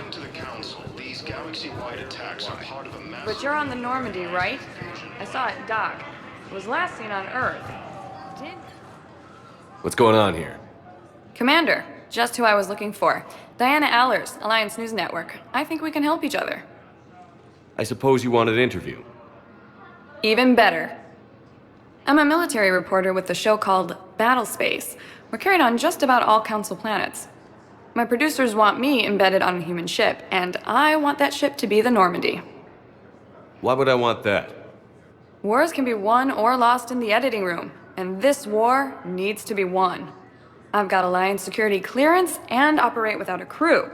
According to the Council, these galaxy-wide attacks are part of a massive... But you're on the Normandy, right? I saw it dock. It was last seen on Earth. What's going on here? Commander, just who I was looking for. Diana Allers, Alliance News Network. I think we can help each other. I suppose you want an interview? Even better. I'm a military reporter with the show called Battle Space. We're carried on just about all Council planets. My producers want me embedded on a human ship, and I want that ship to be the Normandy. Why would I want that? Wars can be won or lost in the editing room, and this war needs to be won. I've got Alliance security clearance and operate without a crew.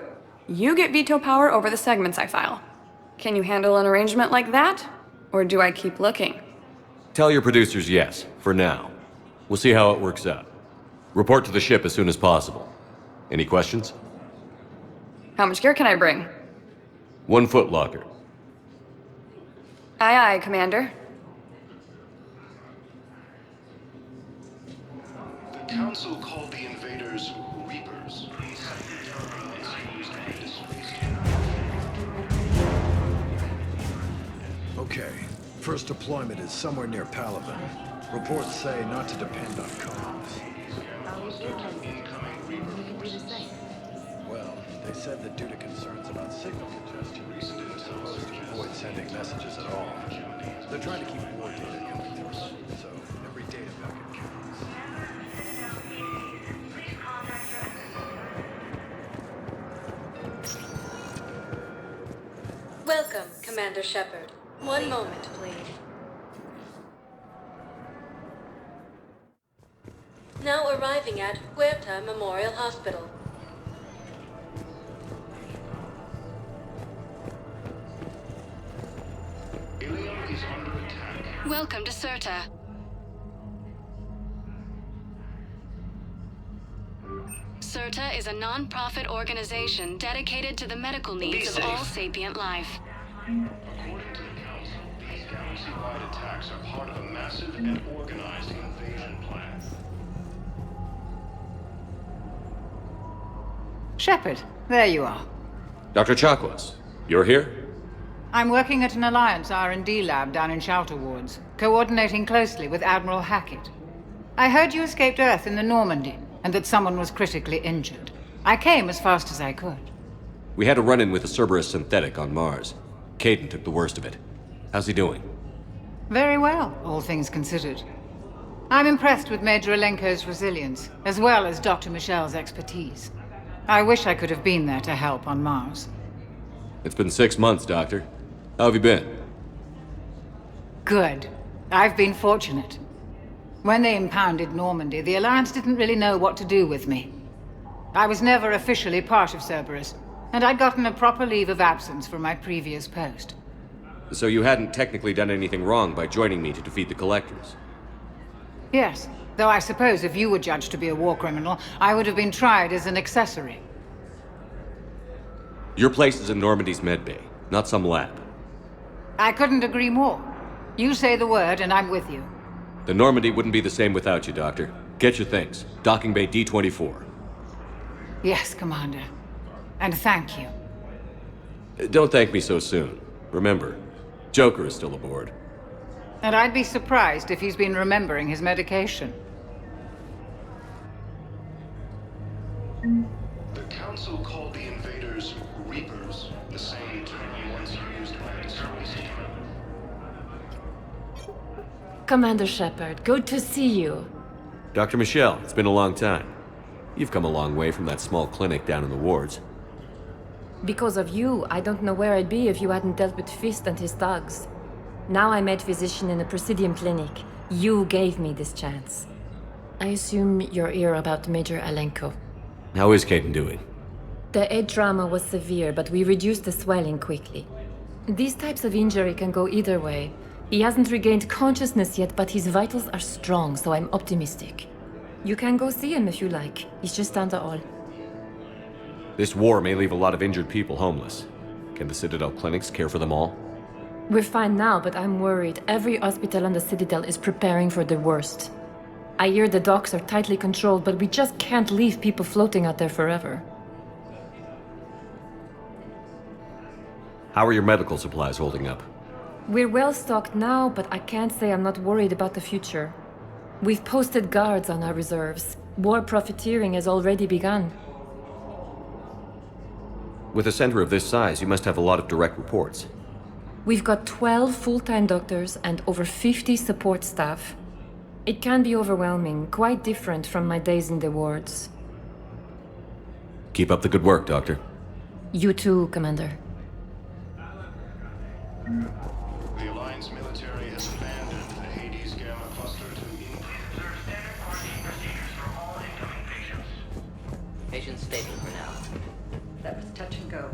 You get veto power over the segments I file. Can you handle an arrangement like that? Or do I keep looking? Tell your producers yes, for now. We'll see how it works out. Report to the ship as soon as possible. Any questions? How much gear can I bring? 1 foot locker. Aye, aye, Commander. The Council called the invaders Reapers. Okay. First deployment is somewhere near Palaven. Reports say not to depend on comms. Well, they said that due to concerns about signal congestion, they're supposed to avoid sending messages at all. They're trying to keep more data coming through, so every data packet counts. Welcome, Commander Shepard. One moment, please. Now arriving at Huerta Memorial Hospital. Ilium is under attack. Welcome to Cirta. Cirta is a non-profit organization dedicated to the medical needs of all sapient life. According to the Council, these galaxy-wide attacks are part of a massive and organized invasion plan. Shepard, there you are. Dr. Chakwas, you're here? I'm working at an Alliance R&D lab down in Shelter Wards, coordinating closely with Admiral Hackett. I heard you escaped Earth in the Normandy, and that someone was critically injured. I came as fast as I could. We had a run-in with a Cerberus synthetic on Mars. Caden took the worst of it. How's he doing? Very well, all things considered. I'm impressed with Major Alenko's resilience, as well as Dr. Michel's expertise. I wish I could have been there to help on Mars. It's been 6 months, Doctor. How have you been? Good. I've been fortunate. When they impounded Normandy, the Alliance didn't really know what to do with me. I was never officially part of Cerberus, and I'd gotten a proper leave of absence from my previous post. So you hadn't technically done anything wrong by joining me to defeat the Collectors? Yes, though I suppose if you were judged to be a war criminal, I would have been tried as an accessory. Your place is in Normandy's medbay, not some lab. I couldn't agree more. You say the word and I'm with you. The Normandy wouldn't be the same without you, Doctor. Get your things. Docking Bay D-24. Yes, Commander. And thank you. Don't thank me so soon. Remember, Joker is still aboard. And I'd be surprised if he's been remembering his medication. The Council called the invaders Reapers, the same term once used by the Cerberus. Commander Shepard, good to see you. Dr. Michelle, it's been a long time. You've come a long way from that small clinic down in the wards. Because of you, I don't know where I'd be if you hadn't dealt with Fist and his thugs. Now I'm head physician in a Presidium clinic. You gave me this chance. I assume you're here about Major Alenko. How is Caden doing? The head trauma was severe, but we reduced the swelling quickly. These types of injury can go either way. He hasn't regained consciousness yet, but his vitals are strong, so I'm optimistic. You can go see him if you like. He's just down the hall. This war may leave a lot of injured people homeless. Can the Citadel clinics care for them all? We're fine now, but I'm worried. Every hospital on the Citadel is preparing for the worst. I hear the docks are tightly controlled, but we just can't leave people floating out there forever. How are your medical supplies holding up? We're well stocked now, but I can't say I'm not worried about the future. We've posted guards on our reserves. War profiteering has already begun. With a center of this size, you must have a lot of direct reports. We've got 12 full-time doctors and over 50 support staff. It can be overwhelming, quite different from my days in the wards. Keep up the good work, Doctor. You too, Commander. The Alliance military has abandoned the Hades Gamma cluster to Observe standard quarantine procedures for all incoming patients. Patient stable for now. That was touch and go.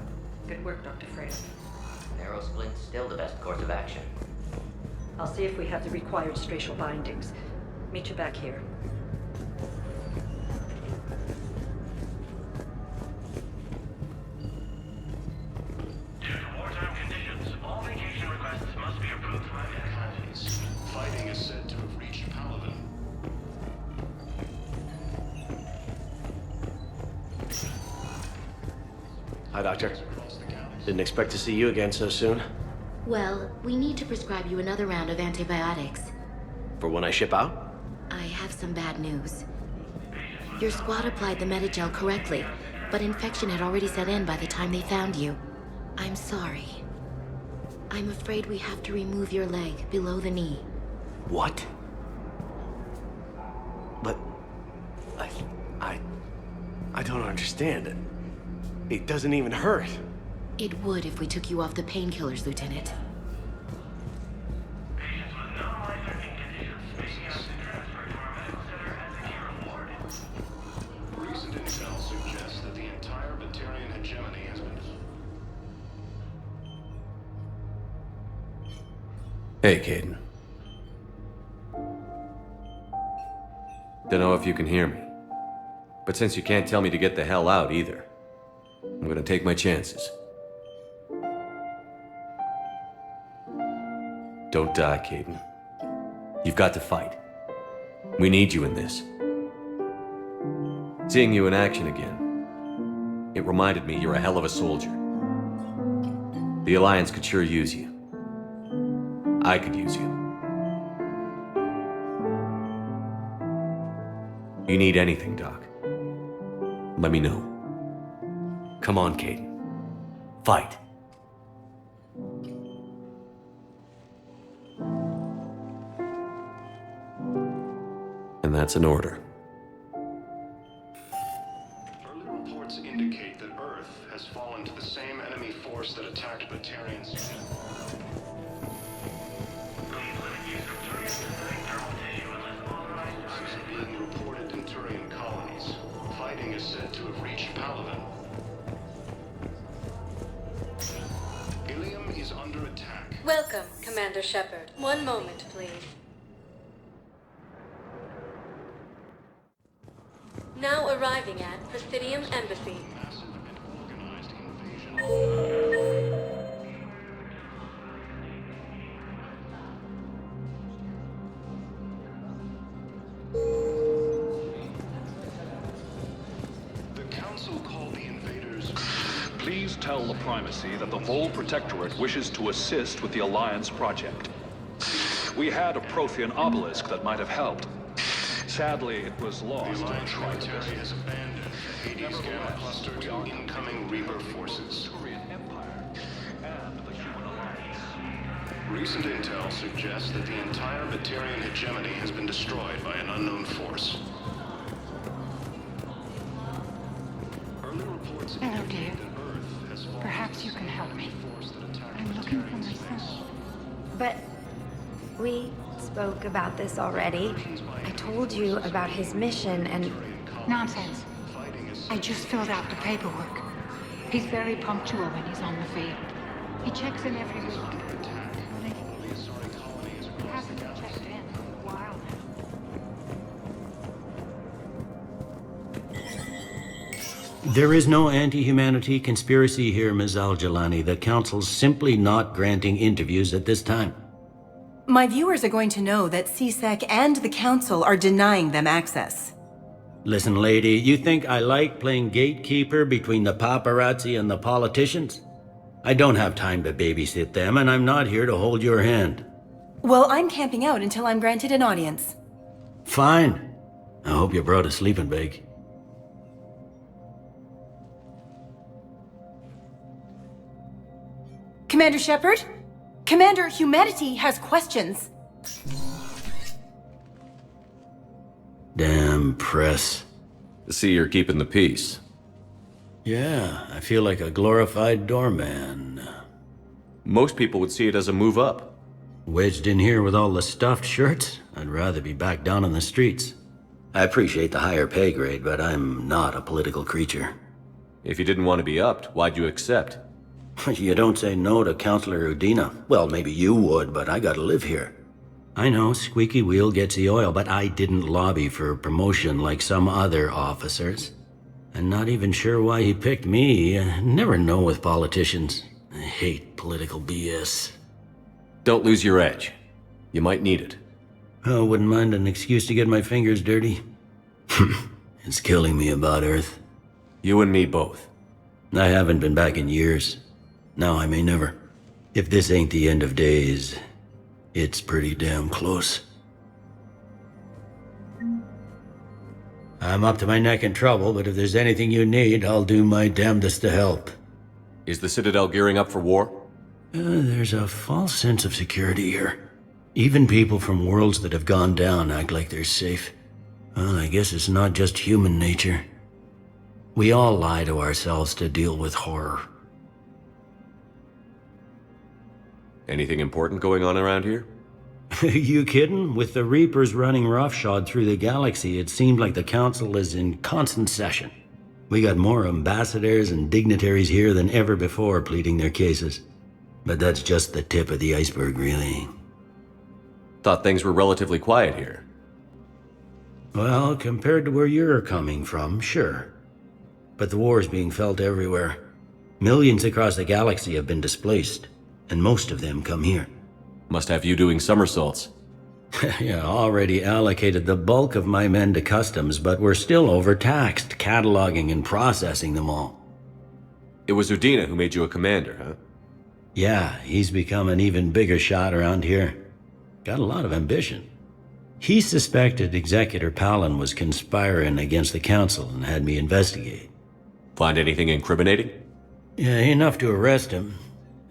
Good work, Dr. Freya. Narrow splint's still the best course of action. I'll see if we have the required spatial bindings. Meet you back here. Due to wartime conditions, all vacation requests must be approved by medical. fighting is said to have reached Paladin. Hi, Doctor. Didn't expect to see you again so soon. Well, we need to prescribe you another round of antibiotics. For when I ship out? I have some bad news. Your squad applied the Metagel correctly, but infection had already set in by the time they found you. I'm sorry. I'm afraid we have to remove your leg below the knee. What? But... I don't understand it. It doesn't even hurt. It would if we took you off the painkillers, Lieutenant. Patients with known life-threatening conditions may be able to transfer to our medical center as a care award. Recent intel suggests that the entire Batarian hegemony has been... Hey, Caden. Don't know if you can hear me. But since you can't tell me to get the hell out either, I'm gonna take my chances. Don't die, Caden. You've got to fight. We need you in this. Seeing you in action again, it reminded me you're a hell of a soldier. The Alliance could sure use you. I could use you. You need anything, Doc, let me know. Come on, Caden. Fight. And that's an order. Early reports indicate that Earth has fallen to the same enemy force that attacked Batarians. Please limit use of Turian synthetic thermal tissue unless authorized by Forces are medical. being reported in Turian colonies. Fighting is said to have reached Paladin. Ilium is under attack. Welcome, Commander Shepard. One moment, please. Now arriving at Presidium Embassy. Massive and organized invasion. The Council called the invaders. Please tell the Primacy that the Vol Protectorate wishes to assist with the Alliance project. We had a Prothean obelisk that might have helped. Sadly, it was The lost in a Alliance try to military has abandoned the Hades Gamma cluster to incoming Reaper forces. Turian Empire and the Human Alliance. Recent intel suggests that the entire Batarian hegemony has been destroyed by an unknown force. Early reports Hello, indicate dear. that Earth has fallen Perhaps to you the can same help me. force that attacked I'm looking for Batarians my in son. space. But we spoke about this already. I told you about his mission and... Nonsense. I just filled out the paperwork. He's very punctual when he's on the field. He checks in every week. He hasn't checked in for a while now. There is no anti-humanity conspiracy here, Ms. Al-Jalani. The Council's simply not granting interviews at this time. My viewers are going to know that CSEC and the Council are denying them access. Listen, lady, you think I like playing gatekeeper between the paparazzi and the politicians? I don't have time to babysit them, and I'm not here to hold your hand. Well, I'm camping out until I'm granted an audience. Fine. I hope you brought a sleeping bag. Commander Shepard? Commander, humanity has questions. Damn press. To see you're keeping the peace. Yeah, I feel like a glorified doorman. Most people would see it as a move up. Wedged in here with all the stuffed shirts, I'd rather be back down on the streets. I appreciate the higher pay grade, but I'm not a political creature. If you didn't want to be upped, why'd you accept? You don't say no to Counselor Udina. Well, maybe you would, but I gotta live here. I know, squeaky wheel gets the oil, but I didn't lobby for promotion like some other officers. I'm not even sure why he picked me. I never know with politicians. I hate political BS. Don't lose your edge. You might need it. I wouldn't mind an excuse to get my fingers dirty. It's killing me about Earth. You and me both. I haven't been back in years. Now I may never. If this ain't the end of days, it's pretty damn close. I'm up to my neck in trouble, but if there's anything you need, I'll do my damnedest to help. Is the Citadel gearing up for war? There's a false sense of security here. Even people from worlds that have gone down act like they're safe. Well, I guess it's not just human nature. We all lie to ourselves to deal with horror. Anything important going on around here? You kidding? With the Reapers running roughshod through the galaxy, it seemed like the Council is in constant session. We got more ambassadors and dignitaries here than ever before pleading their cases. But that's just the tip of the iceberg, really. Thought things were relatively quiet here. Well, compared to where you're coming from, sure. But the war's being felt everywhere. Millions across the galaxy have been displaced, and most of them come here. Must have you doing somersaults. Yeah, already allocated the bulk of my men to customs, but we're still overtaxed, cataloging and processing them all. It was Udina who made you a commander, huh? Yeah, he's become an even bigger shot around here. Got a lot of ambition. He suspected Executor Palin was conspiring against the Council and had me investigate. Find anything incriminating? Yeah, enough to arrest him.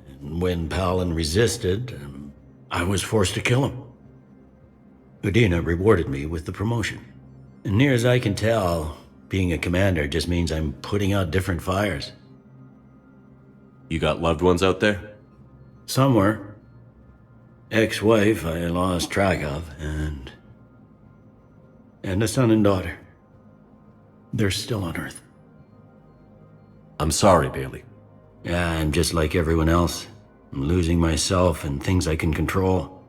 And when Palin resisted, I was forced to kill him. Udina rewarded me with the promotion. And near as I can tell, being a commander just means I'm putting out different fires. You got loved ones out there? Somewhere. Ex-wife I lost track of, and a son and daughter. They're still on Earth. I'm sorry, Bailey. Yeah, I'm just like everyone else. I'm losing myself and things I can control.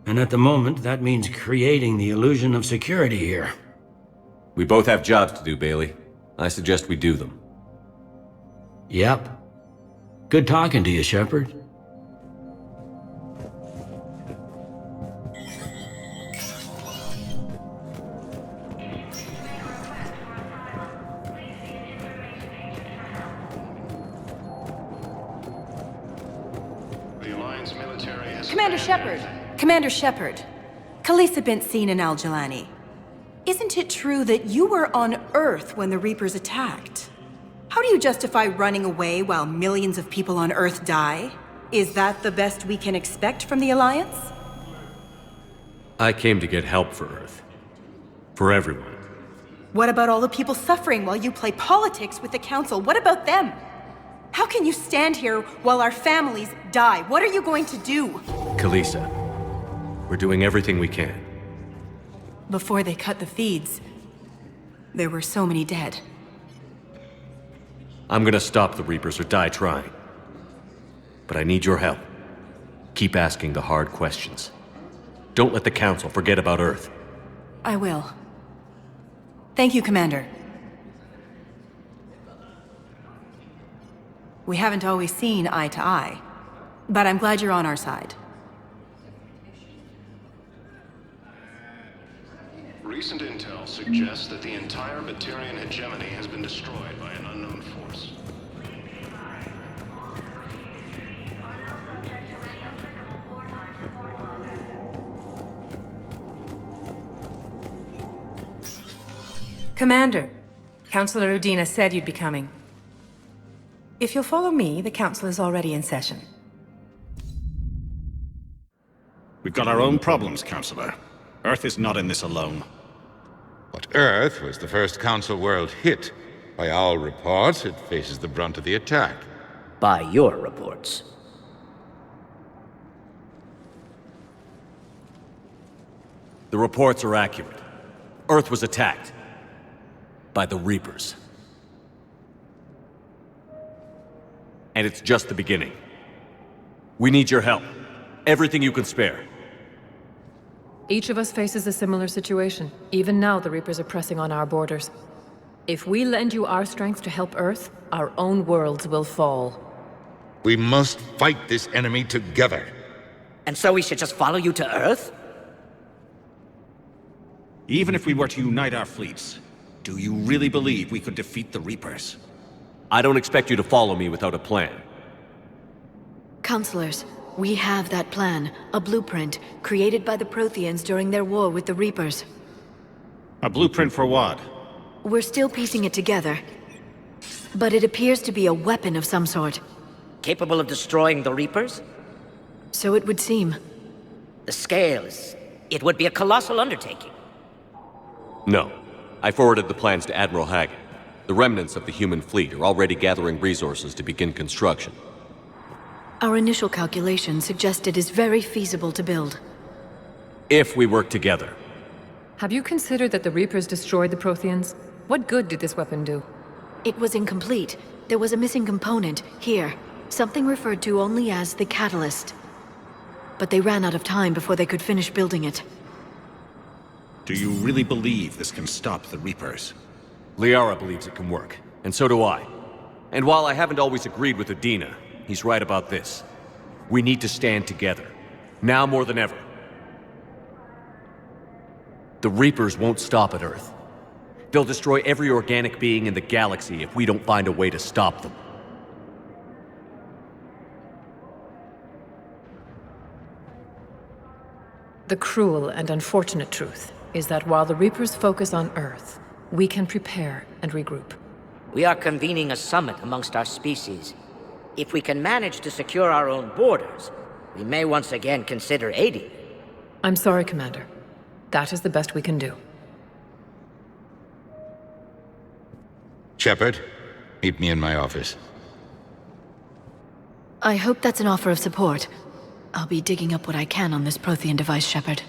And at the moment, that means creating the illusion of security here. We both have jobs to do, Bailey. I suggest we do them. Yep. Good talking to you, Shepard. Commander Shepard. Khalisah bint Sin and Al-Jalani. Isn't it true that you were on Earth when the Reapers attacked? How do you justify running away while millions of people on Earth die? Is that the best we can expect from the Alliance? I came to get help for Earth. For everyone. What about all the people suffering while you play politics with the Council? What about them? How can you stand here while our families die? What are you going to do? Khalisah, we're doing everything we can. Before they cut the feeds, there were so many dead. I'm gonna stop the Reapers or die trying. But I need your help. Keep asking the hard questions. Don't let the Council forget about Earth. I will. Thank you, Commander. We haven't always seen eye to eye, but I'm glad you're on our side. Recent intel suggests that the entire Batarian hegemony has been destroyed by an unknown force. Commander, Councilor Udina said you'd be coming. If you'll follow me, the council is already in session. We've got our own problems, Counselor. Earth is not in this alone. But Earth was the first Council world hit. By all reports, it faces the brunt of the attack. By your reports. The reports are accurate. Earth was attacked. By the Reapers. And it's just the beginning. We need your help. Everything you can spare. Each of us faces a similar situation. Even now, the Reapers are pressing on our borders. If we lend you our strength to help Earth, our own worlds will fall. We must fight this enemy together. And so we should just follow you to Earth? Even if we were to unite our fleets, do you really believe we could defeat the Reapers? I don't expect you to follow me without a plan. Counselors, we have that plan, a blueprint, created by the Protheans during their war with the Reapers. A blueprint for what? We're still piecing it together. But it appears to be a weapon of some sort. Capable of destroying the Reapers? So it would seem. The scale is... it would be a colossal undertaking. No. I forwarded the plans to Admiral Haggett. The remnants of the human fleet are already gathering resources to begin construction. Our initial calculations suggest it is very feasible to build. If we work together. Have you considered that the Reapers destroyed the Protheans? What good did this weapon do? It was incomplete. There was a missing component, here. Something referred to only as the catalyst. But they ran out of time before they could finish building it. Do you really believe this can stop the Reapers? Liara believes it can work, and so do I. And while I haven't always agreed with Udina, he's right about this. We need to stand together. Now more than ever. The Reapers won't stop at Earth. They'll destroy every organic being in the galaxy if we don't find a way to stop them. The cruel and unfortunate truth is that while the Reapers focus on Earth, we can prepare and regroup. We are convening a summit amongst our species. If we can manage to secure our own borders, we may once again consider aiding. I'm sorry, Commander. That is the best we can do. Shepard, meet me in my office. I hope that's an offer of support. I'll be digging up what I can on this Prothean device, Shepard.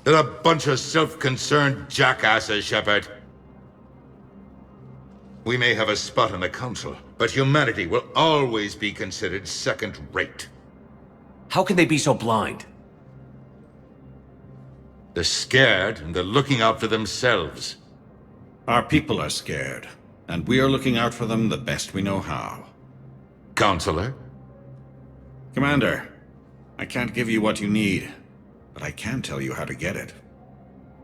They're a bunch of self-concerned jackasses, Shepard. We may have a spot on the Council, but humanity will always be considered second-rate. How can they be so blind? They're scared, and they're looking out for themselves. Our people are scared, and we are looking out for them the best we know how. Counselor? Commander, I can't give you what you need, but I can tell you how to get it.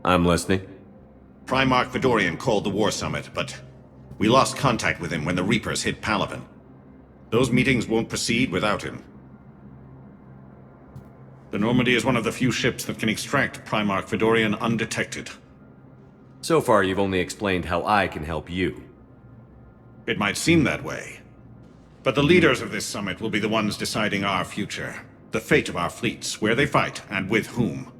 I'm listening. Primarch Vidorian called the War Summit, but we lost contact with him when the Reapers hit Palaven. Those meetings won't proceed without him. The Normandy is one of the few ships that can extract Primarch Vidorian undetected. So far, you've only explained how I can help you. It might seem that way. But the leaders of this summit will be the ones deciding our future. The fate of our fleets, where they fight, and with whom.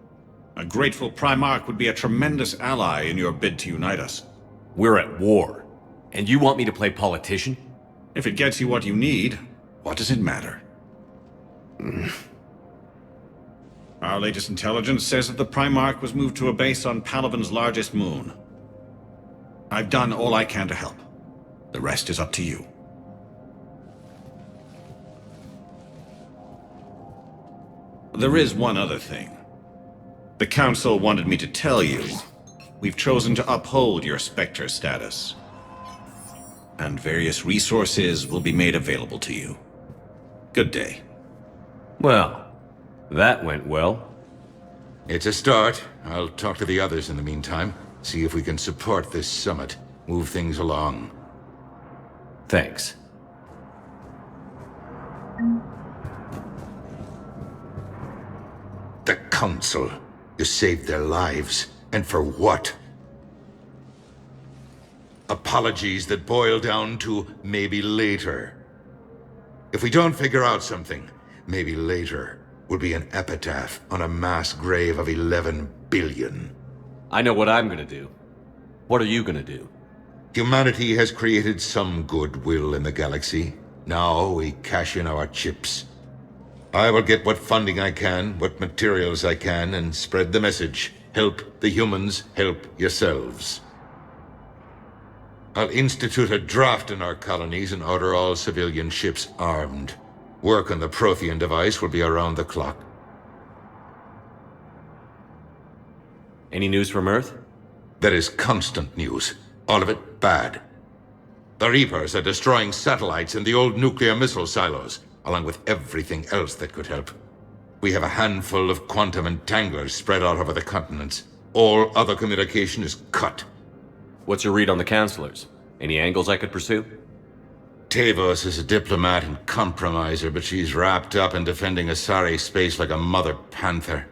A grateful Primarch would be a tremendous ally in your bid to unite us. We're at war. And you want me to play politician? If it gets you what you need, what does it matter? Our latest intelligence says that the Primarch was moved to a base on Palaven's largest moon. I've done all I can to help. The rest is up to you. There is one other thing. The Council wanted me to tell you, we've chosen to uphold your Spectre status. And various resources will be made available to you. Good day. Well, that went well. It's a start. I'll talk to the others in the meantime. See if we can support this summit. Move things along. Thanks. The Council. You saved their lives. And for what? Apologies that boil down to maybe later. If we don't figure out something, maybe later will be an epitaph on a mass grave of 11 billion. I know what I'm gonna do. What are you gonna do? Humanity has created some goodwill in the galaxy. Now we cash in our chips. I will get what funding I can, what materials I can, and spread the message. Help the humans, help yourselves. I'll institute a draft in our colonies and order all civilian ships armed. Work on the Prothean device will be around the clock. Any news from Earth? There is constant news. All of it bad. The Reapers are destroying satellites and the old nuclear missile silos, along with everything else that could help. We have a handful of quantum entanglers spread out over the continents. All other communication is cut. What's your read on the counselors? Any angles I could pursue? Tavos is a diplomat and compromiser, but she's wrapped up in defending Asari space like a mother panther.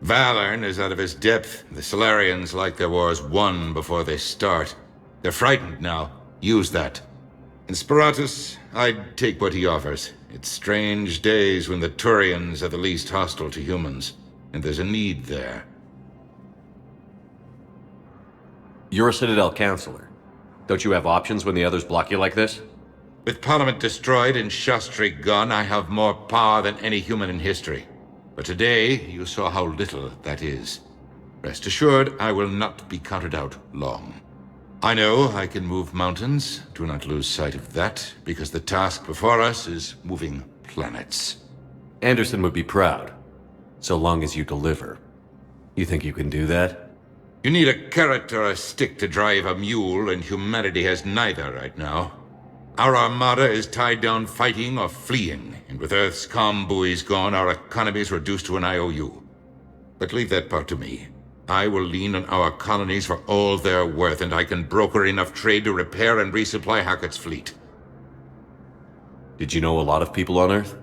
Valorn is out of his depth. The Solarians like their wars won before they start. They're frightened now. Use that. In Sparatus, I'd take what he offers. It's strange days when the Turians are the least hostile to humans, and there's a need there. You're a Citadel counselor. Don't you have options when the others block you like this? With Parliament destroyed and Shastri gone, I have more power than any human in history. But today, you saw how little that is. Rest assured, I will not be counted out long. I know I can move mountains. Do not lose sight of that, because the task before us is moving planets. Anderson would be proud, so long as you deliver. You think you can do that? You need a carrot or a stick to drive a mule, and humanity has neither right now. Our armada is tied down fighting or fleeing, and with Earth's comm buoys gone, our economy is reduced to an IOU. But leave that part to me. I will lean on our colonies for all they're worth, and I can broker enough trade to repair and resupply Hackett's fleet. Did you know a lot of people on Earth?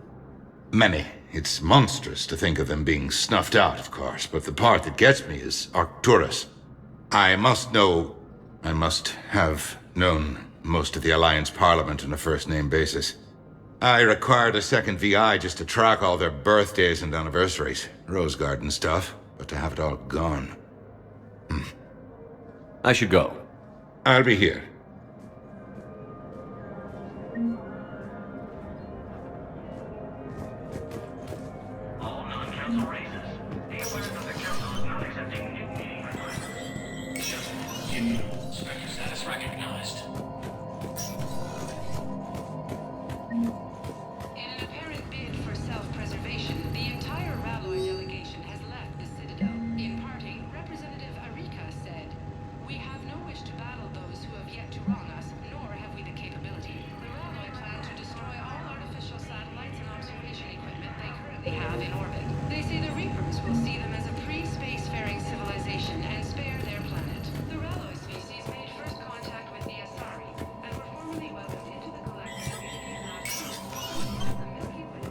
Many. It's monstrous to think of them being snuffed out, of course, but the part that gets me is Arcturus. I must have known most of the Alliance Parliament on a first-name basis. I required a second VI just to track all their birthdays and anniversaries. Rose Garden stuff, but to have it all gone. I should go. I'll be here. All non-council races. Be aware that the council is not accepting new meeting requests. Spectre status recognized. In an apparent bid for self-preservation, the entire Ralloy delegation has left the Citadel. In parting, Representative Arika said, "We have no wish to battle those who have yet to wrong us, nor have we the capability. The Ralloy plan to destroy all artificial satellites and observation equipment they currently have in orbit. They say the Reapers will see them as a pre-spacefaring civilization and spare their planet. The Ralloy species made first contact with the Asari, and were formally welcomed into the galactic community last month. The Milky Way.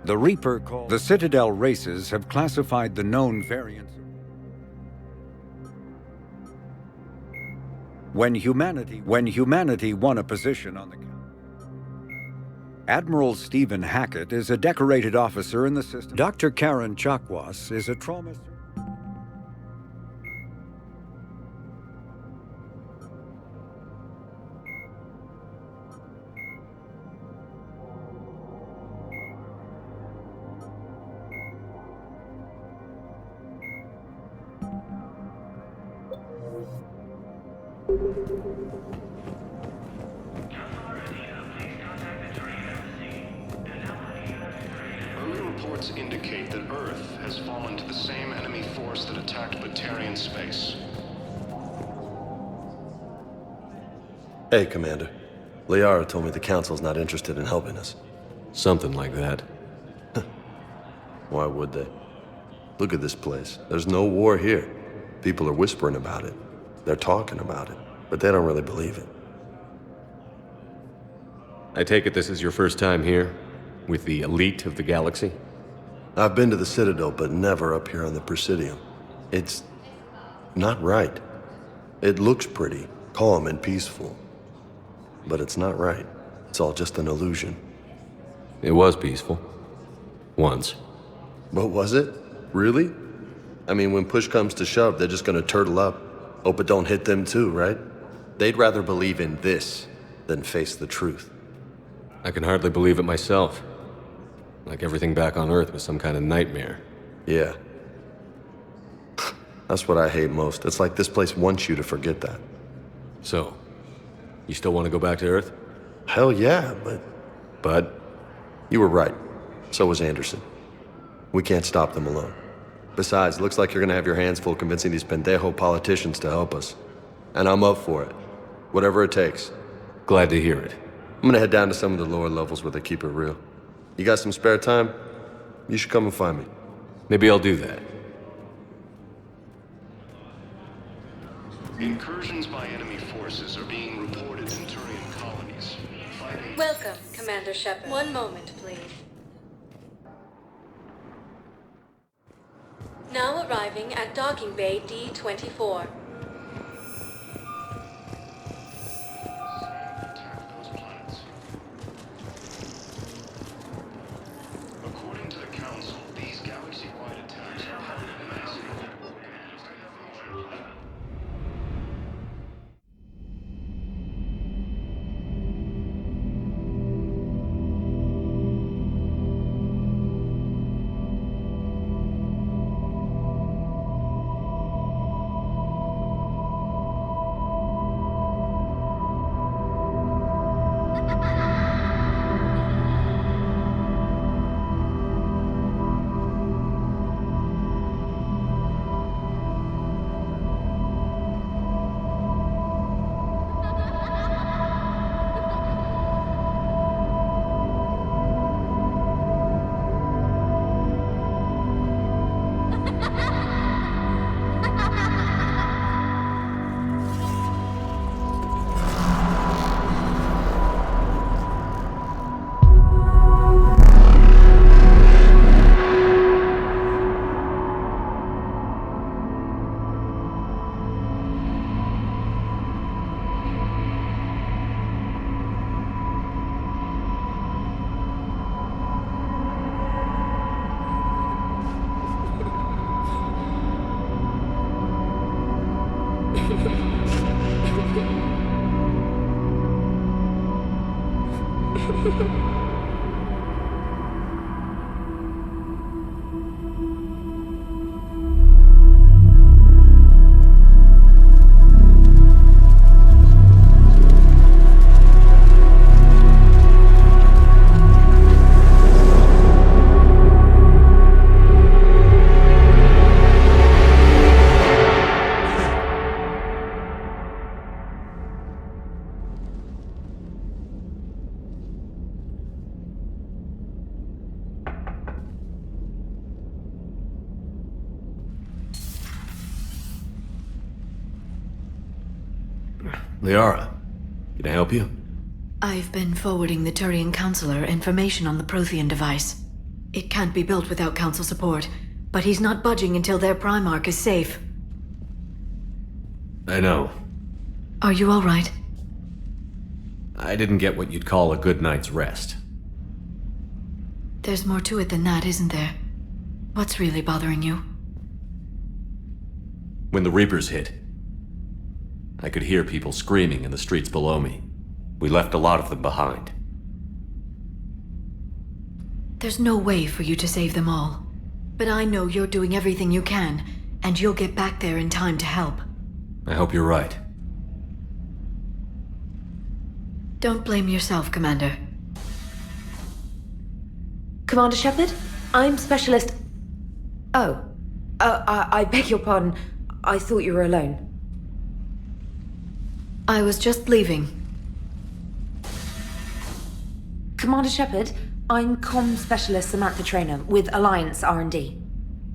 The Reaper called. The Citadel races have classified the known variants. When humanity won a position on the Admiral Stephen Hackett is a decorated officer in the system. Dr. Karen Chakwas is a trauma. Early reports indicate that Earth has fallen to the same enemy force that attacked Batarian space. Hey, Commander. Liara told me the Council's not interested in helping us. Something like that. Why would they? Look at this place. There's no war here. People are whispering about it. They're talking about it, but they don't really believe it. I take it this is your first time here? With the elite of the galaxy? I've been to the Citadel, but never up here on the Presidium. It's not right. It looks pretty, calm and peaceful. But it's not right. It's all just an illusion. It was peaceful. Once. But was it? Really? I mean, when push comes to shove, they're just gonna turtle up. Hope it don't hit them too, right? They'd rather believe in this than face the truth. I can hardly believe it myself. Like everything back on Earth was some kind of nightmare. Yeah. That's what I hate most. It's like this place wants you to forget that. So, you still want to go back to Earth? Hell yeah, but... But? You were right. So was Anderson. We can't stop them alone. Besides, looks like you're gonna have your hands full convincing these pendejo politicians to help us. And I'm up for it. Whatever it takes. Glad to hear it. I'm gonna head down to some of the lower levels where they keep it real. You got some spare time? You should come and find me. Maybe I'll do that. Incursions by enemy forces are being reported in Turian colonies. Welcome, Commander Shepard. One moment, please. Now arriving at Docking Bay D-24. According to the Council, these galaxy-wide attacks are part of a massive Liara, can I help you? I've been forwarding the Turian Counselor information on the Prothean device. It can't be built without Council support, but he's not budging until their Primarch is safe. I know. Are you all right? I didn't get what you'd call a good night's rest. There's more to it than that, isn't there? What's really bothering you? When the Reapers hit, I could hear people screaming in the streets below me. We left a lot of them behind. There's no way for you to save them all. But I know you're doing everything you can, and you'll get back there in time to help. I hope you're right. Don't blame yourself, Commander. Commander Shepard? I'm Specialist... Oh. I beg your pardon. I thought you were alone. I was just leaving. Commander Shepard, I'm Comm Specialist Samantha Traynor with Alliance R&D.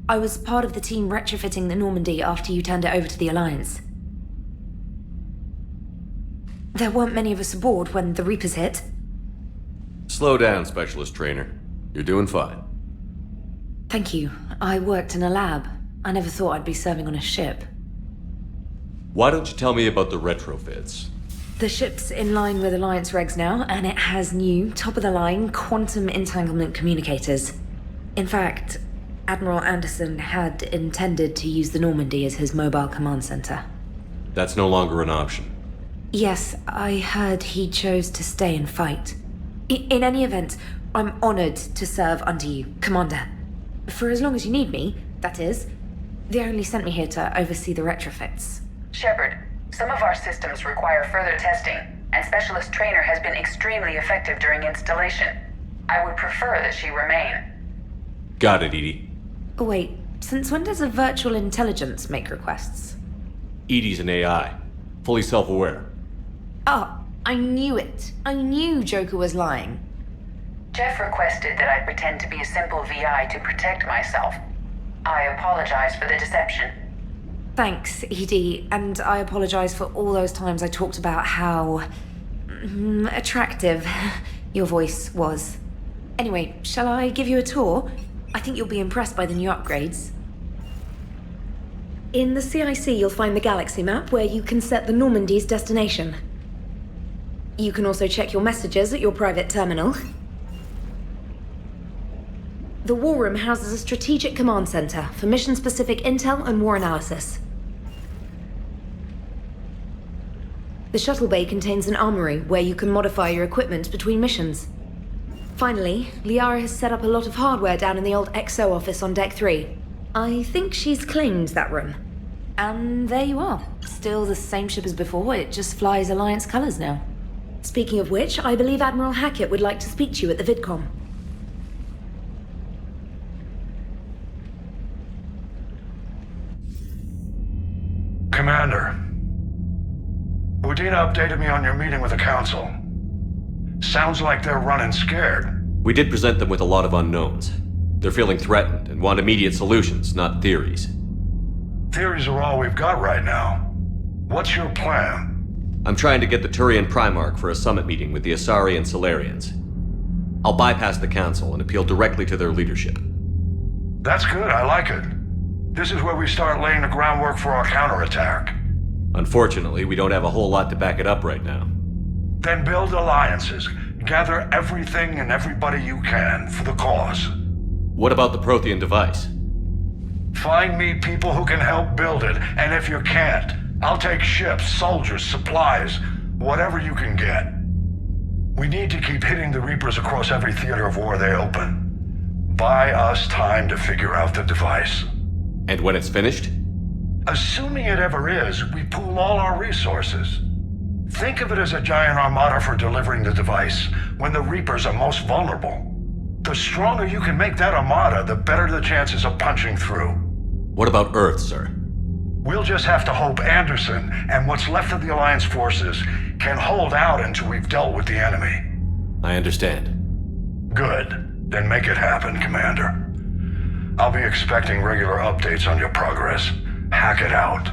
I was part of the team retrofitting the Normandy after you turned it over to the Alliance. There weren't many of us aboard when the Reapers hit. Slow down, Specialist Trainer. You're doing fine. Thank you. I worked in a lab. I never thought I'd be serving on a ship. Why don't you tell me about the retrofits? The ship's in line with Alliance regs now, and it has new, top-of-the-line quantum entanglement communicators. In fact, Admiral Anderson had intended to use the Normandy as his mobile command center. That's no longer an option. Yes, I heard he chose to stay and fight. In any event, I'm honored to serve under you, Commander. For as long as you need me, that is. They only sent me here to oversee the retrofits. Shepard, some of our systems require further testing, and Specialist Trainer has been extremely effective during installation. I would prefer that she remain. Got it, Edie. Wait, since when does a virtual intelligence make requests? Edie's an AI. Fully self-aware. Oh, I knew it. I knew Joker was lying. Jeff requested that I pretend to be a simple VI to protect myself. I apologize for the deception. Thanks, Edie, and I apologize for all those times I talked about how... attractive your voice was. Anyway, shall I give you a tour? I think you'll be impressed by the new upgrades. In the CIC, you'll find the galaxy map where you can set the Normandy's destination. You can also check your messages at your private terminal. The War Room houses a strategic command center for mission-specific intel and war analysis. The shuttle bay contains an armory where you can modify your equipment between missions. Finally, Liara has set up a lot of hardware down in the old XO office on Deck 3. I think she's claimed that room. And there you are. Still the same ship as before, it just flies Alliance colors now. Speaking of which, I believe Admiral Hackett would like to speak to you at the VidCom. Commander, Udina updated me on your meeting with the Council. Sounds like they're running scared. We did present them with a lot of unknowns. They're feeling threatened and want immediate solutions, not theories. Theories are all we've got right now. What's your plan? I'm trying to get the Turian Primarch for a summit meeting with the Asari and Solarians. I'll bypass the Council and appeal directly to their leadership. That's good, I like it. This is where we start laying the groundwork for our counterattack. Unfortunately, we don't have a whole lot to back it up right now. Then build alliances. Gather everything and everybody you can for the cause. What about the Prothean device? Find me people who can help build it, and if you can't, I'll take ships, soldiers, supplies, whatever you can get. We need to keep hitting the Reapers across every theater of war they open. Buy us time to figure out the device. And when it's finished? Assuming it ever is, we pool all our resources. Think of it as a giant armada for delivering the device when the Reapers are most vulnerable. The stronger you can make that armada, the better the chances of punching through. What about Earth, sir? We'll just have to hope Anderson and what's left of the Alliance forces can hold out until we've dealt with the enemy. I understand. Good. Then make it happen, Commander. I'll be expecting regular updates on your progress. Hack it out.